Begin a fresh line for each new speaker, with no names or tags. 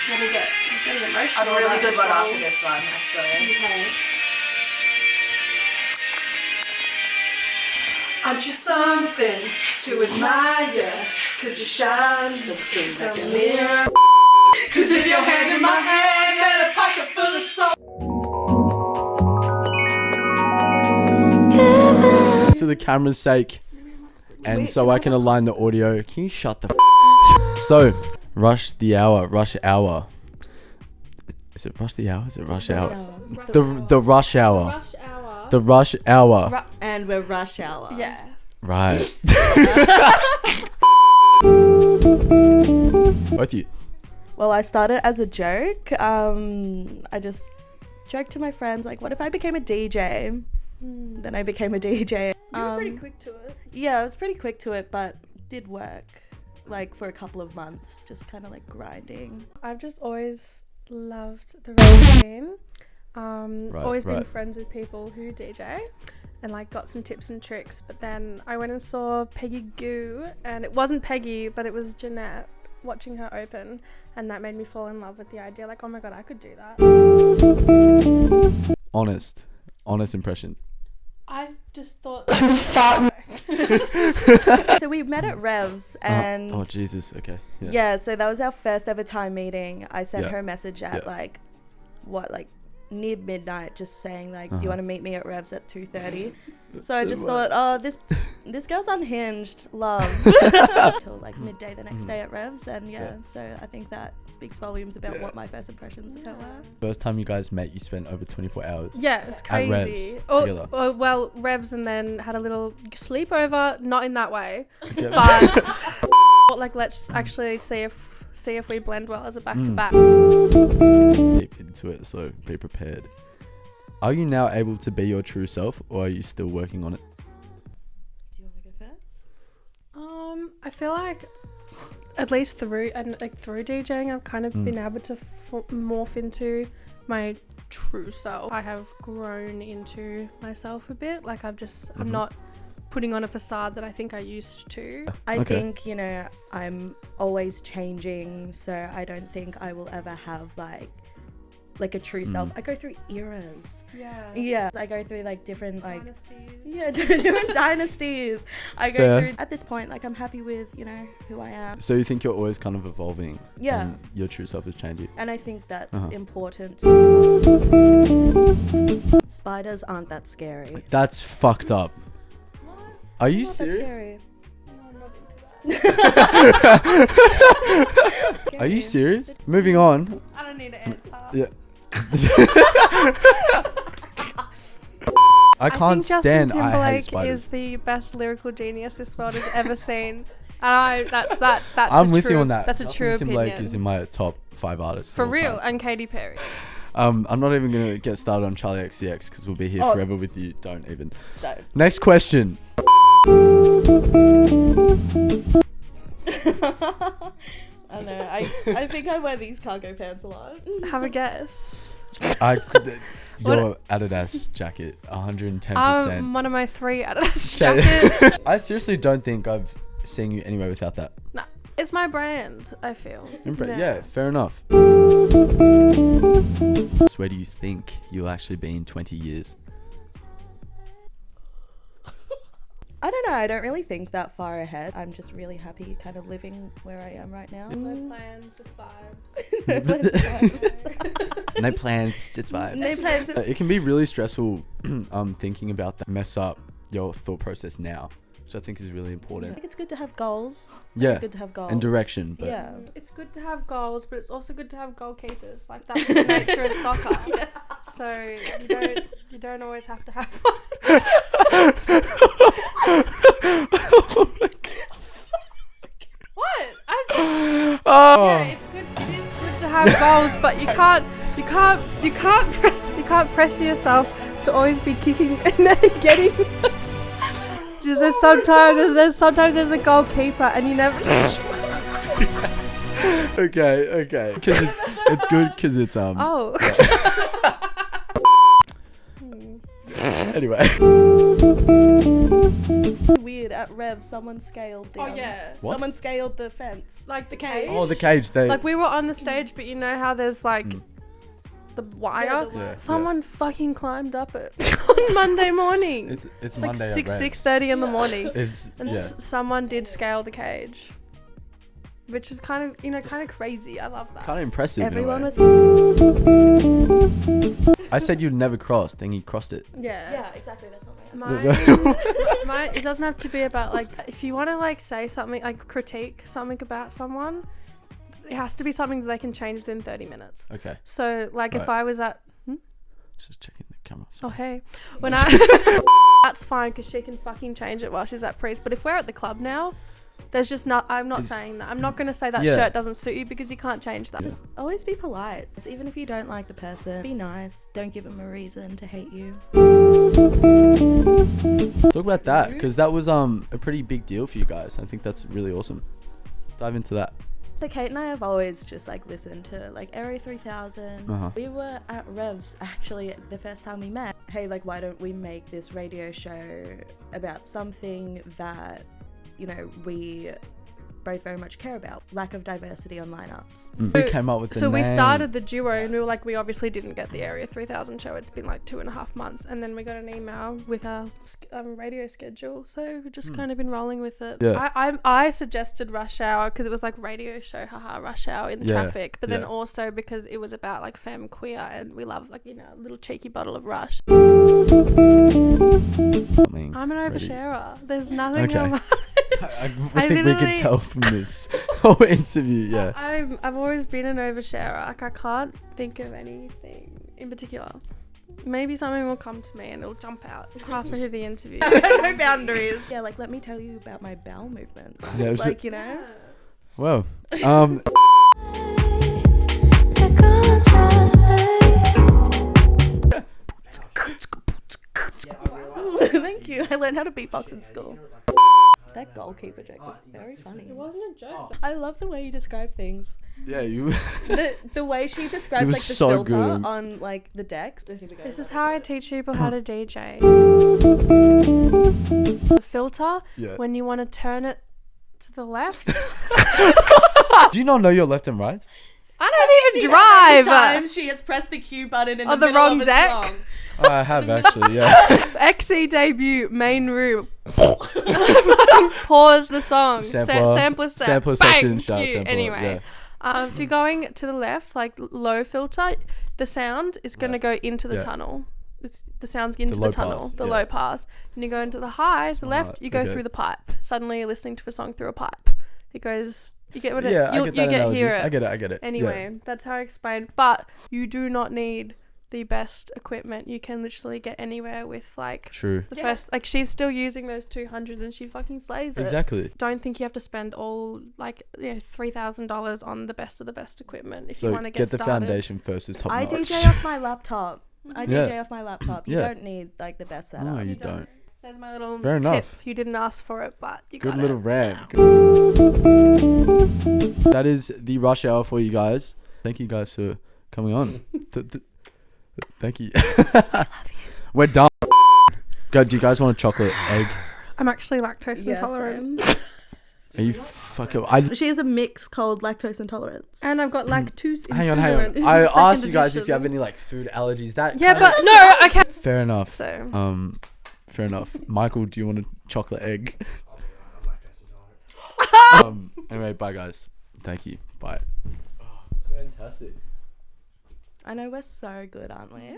getting emotional.
I've a really good one after this one, actually.
Okay. Aren't you something to admire? Cause you shine just like a mirror. Cause if your hand in my hand and a pocket full of soul.
For the camera's sake, and so I can align the audio. Can you shut the So, rush hour. Is it rush the hour? Is it rush hour? The rush hour.
Rush hour.
The rush hour.
And we're rush hour.
Yeah.
Right. Both you.
Well, I started as a joke. I just joked to my friends, like, what if I became a DJ? Then I became a DJ.
You were pretty quick to it.
Yeah, I was pretty quick to it, but did work, like, for a couple of months, just kind of like grinding.
I've just always loved the rave scene. Always been friends with people who DJ and like got some tips and tricks. But then I went and saw Peggy Goo, and it wasn't Peggy, but it was Jeanette, watching her open, and that made me fall in love with the idea, like, oh my god, I could do that.
Honest impression.
I just thought
So we met at Revs, and
oh Jesus, okay.
Yeah, so that was our first ever time meeting. I sent her a message at like near midnight, just saying like, do you want to meet me at Revs at 2:30? So I just thought, oh, this girl's unhinged, love. Till like midday the next day at Revs, and so I think that speaks volumes about what my first impressions of her were.
First time you guys met, you spent over 24 hours.
Yeah, it's crazy.
At Revs together.
Well, Revs, and then had a little sleepover, not in that way,
Okay.
but like, let's actually see if we blend well as a back-to-back.
Deep into it, so be prepared. Are you now able to be your true self, or are you still working on it?
Do you want to go first?
I feel like at least through DJing, I've kind of been able to morph into my true self. I have grown into myself a bit. Like I'm not putting on a facade that I think I used to.
I think, I'm always changing, so I don't think I will ever have like a true self. I go through eras. Yeah. I go through like different
Dynasties.
Different dynasties. I go through, at this point, like I'm happy with, who I am.
So you think you're always kind of evolving?
Yeah.
And your true self is changing?
And I think that's important. Spiders aren't that scary.
That's fucked up.
What?
Are you
Not that
serious?
scary.
No, I'm not into that.
Are you serious? Moving on.
I don't need to answer.
Yeah. I can't
think
stand.
Justin
I hate
Timberlake
spiders.
is the best lyrical genius this world has ever seen, and that's
I'm with you on that.
That's a
Justin
true
Timberlake
opinion.
is in my top 5 artists
For
of all
real,
time.
and Katy Perry.
I'm not even gonna get started on Charlie XCX because we'll be here forever with you. Don't even.
Don't.
Next question.
I don't know. I think I wear these cargo pants a lot.
Have a guess.
Your Adidas jacket, 110%.
One of my 3 Adidas jackets.
I seriously don't think I've seen you anywhere without that.
No, it's my brand, I feel.
Yeah, fair enough. So where do you think you'll actually be in 20 years?
I don't know. I don't really think that far ahead. I'm just really happy kind of living where I am right now.
No plans, just vibes.
No plans, just vibes.
No plans.
It can be really stressful thinking about that, mess up your thought process now, which I think is really
I
important.
think it's good to have goals.
Yeah,
Good to have goals.
and direction. But
Yeah.
It's good to have goals, but it's also good to have goalkeepers. Like, that's the nature of soccer. So you don't always have to have one. What? I'm just yeah, it's good. It is good to have goals, but you can't pressure yourself to always be kicking and then getting. There's sometimes there's a goalkeeper and you never.
okay, because it's good because it's
Oh.
Anyway.
Weird at Rev, someone scaled the.
Oh yeah.
What?
Someone scaled the fence.
Like the cage.
Oh, the cage. They.
Like we were on the stage, but you know how there's like the wire.
Yeah, the wire.
Yeah,
Someone fucking climbed up it on Monday morning.
It's
Like
Monday. at Revs.
6:30 in the morning.
It's
And
yeah.
someone did scale the cage, which is kind of kind of crazy. I love that.
Kind of impressive.
Everyone
in a way.
was.
I said you'd never crossed, and he crossed it.
Yeah.
Yeah, exactly. That's not my answer.
Mine, it doesn't have to be about like if you want to like say something like critique something about someone, it has to be something that they can change within 30 minutes.
Okay.
So like if
Right.
I was at
Just checking the camera.
oh
Sorry.
hey when I that's fine because she can fucking change it while she's at Priest. But if we're at the club now, there's just not. I'm not saying that. I'm not going to say that
Yeah.
shirt doesn't suit you because you can't change that.
Just always be polite. Even if you don't like the person, be nice. Don't give them a reason to hate you.
Talk about that, because that was a pretty big deal for you guys. I think that's really awesome. Dive into that.
So Kate and I have always just like listened to like Area 3000.
Uh-huh.
We were at Revs actually the first time we met. Hey, like why don't we make this radio show about something that, you know, we both very much care about, lack of diversity on lineups.
Who came up with the
So we
name?
started the duo and we were like, we obviously didn't get the Area 3000 show. It's been like 2.5 months. And then we got an email with our radio schedule. So we've just kind of been rolling with it.
Yeah.
I suggested Rush Hour because it was like radio show, haha, Rush Hour in traffic. But then
Yeah.
also because it was about like femme queer and we love like, you know, a little cheeky bottle of Rush.
Something
I'm an
ready.
oversharer. There's nothing
Okay.
about
I think we
literally-
can tell from this whole interview. Yeah.
I've always been an oversharer. Like I can't think of anything in particular. Maybe something will come to me and it'll jump out halfway through the interview.
No boundaries. Yeah, like let me tell you about my bowel movements.
Yeah, it was
like, you know.
Well,
Thank you. I learned how to beatbox in school. That goalkeeper joke was very funny.
It wasn't a joke.
I love the way you describe things.
yeah, you.
The way she describes
was
like the
so
filter
good.
on like the decks.
This is how I teach people how to DJ. The filter,
Yeah.
when you want to turn it to the left.
Do you not know your left and right?
I don't even drive.
Time she has pressed the cue button in
On
the
the
middle
wrong
of a
deck?
song.
Oh, I have actually. Yeah.
XE debut, main room. Pause the song. Sampler set.
Sampler
Bang,
session. Shout
cue.
sampler.
Anyway.
Yeah.
If you're going to the left, like low filter, the sound is going to go into the
Yeah.
tunnel. The sound's into
low
the tunnel,
pass,
the
yeah.
low pass. And you go into the high, the left, you go
okay.
through the pipe. Suddenly you're listening to a song through a pipe. It goes, you get what it,
Yeah, I
you'll,
get
you
that
get
analogy.
hear it.
I get it.
Anyway, that's how I explained. But you do not need the best equipment. You can literally get anywhere with like
True.
the first, like she's still using those 200s and she fucking slays it.
Exactly.
Don't think you have to spend all like $3,000 on the best of the best equipment if you
So
want to
get the
started.
foundation first. It's top
I
notch.
DJ off my laptop. I
Yeah.
DJ off my laptop. You
Yeah.
don't need like the best
No,
setup.
you don't.
There's my little
Fair
tip.
enough.
You didn't ask for it, but you got
Good
it.
little rant. That is the rush hour for you guys. Thank you guys for coming on. Thank you. We're done. Go. Do you guys want a chocolate egg?
I'm actually lactose intolerant.
Are you fucking?
She has a mix called lactose intolerance.
And I've got lactose
Hang on.
intolerance. This is
I
the second
asked you guys if
edition.
you have any like food allergies. That
Yeah,
kinda-
but no, okay.
fair enough.
So
Fair enough. Michael, do you want a chocolate egg? Anyway, bye guys. Thank you. Bye. Fantastic.
I know we're so good, aren't we?